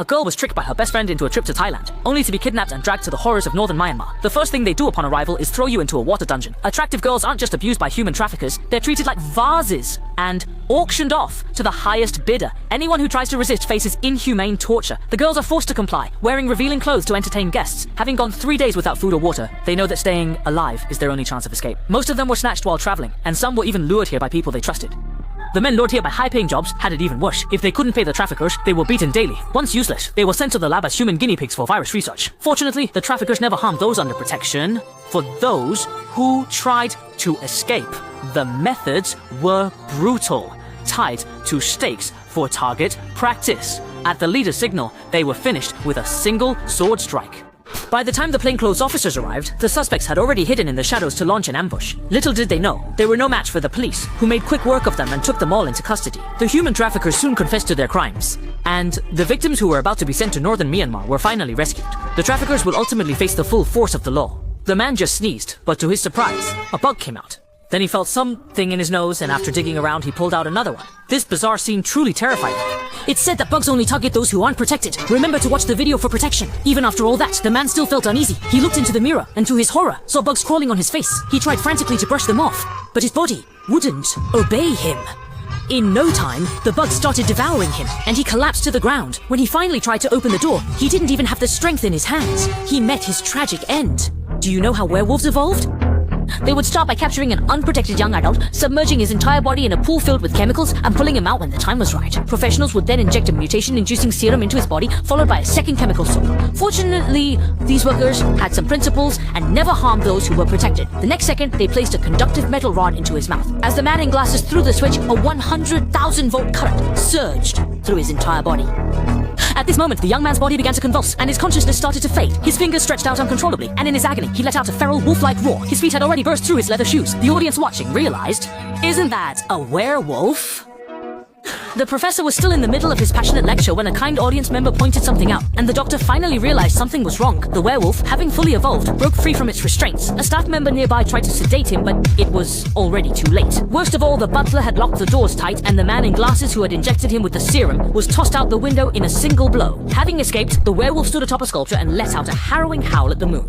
A girl was tricked by her best friend into a trip to Thailand, only to be kidnapped and dragged to the horrors of northern Myanmar. The first thing they do upon arrival is throw you into a water dungeon. Attractive girls aren't just abused by human traffickers, they're treated like vases and auctioned off to the highest bidder. Anyone who tries to resist faces inhumane torture. The girls are forced to comply, wearing revealing clothes to entertain guests. Having gone 3 days without food or water, they know that staying alive is their only chance of escape. Most of them were snatched while traveling, and some were even lured here by people they trusted. The men lured here by high-paying jobs had it even worse. If they couldn't pay the traffickers, they were beaten daily. Once useless, they were sent to the lab as human guinea pigs for virus research. Fortunately, the traffickers never harmed those under protection. For those who tried to escape, the methods were brutal, tied to stakes for target practice. At the leader's signal, they were finished with a single sword strike. By the time the plainclothes officers arrived, the suspects had already hidden in the shadows to launch an ambush. Little did they know, they were no match for the police, who made quick work of them and took them all into custody. The human traffickers soon confessed to their crimes, and the victims who were about to be sent to northern Myanmar were finally rescued. The traffickers will ultimately face the full force of the law. The man just sneezed, but to his surprise, a bug came out. Then he felt something in his nose, and after digging around, he pulled out another one. This bizarre scene truly terrified him. It's said that bugs only target those who aren't protected. Remember to watch the video for protection. Even after all that, the man still felt uneasy. He looked into the mirror, and to his horror, saw bugs crawling on his face. He tried frantically to brush them off, but his body wouldn't obey him. In no time, the bugs started devouring him, and he collapsed to the ground. When he finally tried to open the door, he didn't even have the strength in his hands. He met his tragic end. Do you know how werewolves evolved? They would start by capturing an unprotected young adult, submerging his entire body in a pool filled with chemicals, and pulling him out when the time was right. Professionals would then inject a mutation-inducing serum into his body, followed by a second chemical soak. Fortunately, these workers had some principles and never harmed those who were protected. The next second, they placed a conductive metal rod into his mouth. As the man in glasses threw the switch, a 100,000-volt current surged through his entire body. At this moment, the young man's body began to convulse, and his consciousness started to fade. His fingers stretched out uncontrollably, and in his agony, he let out a feral, wolf-like roar. His feet had already burst through his leather shoes. The audience watching realized, isn't that a werewolf? The professor was still in the middle of his passionate lecture when a kind audience member pointed something out, and the doctor finally realized something was wrong. The werewolf, having fully evolved, broke free from its restraints. A staff member nearby tried to sedate him, but it was already too late. Worst of all, the butler had locked the doors tight, and the man in glasses who had injected him with the serum was tossed out the window in a single blow. Having escaped, the werewolf stood atop a sculpture and let out a harrowing howl at the moon.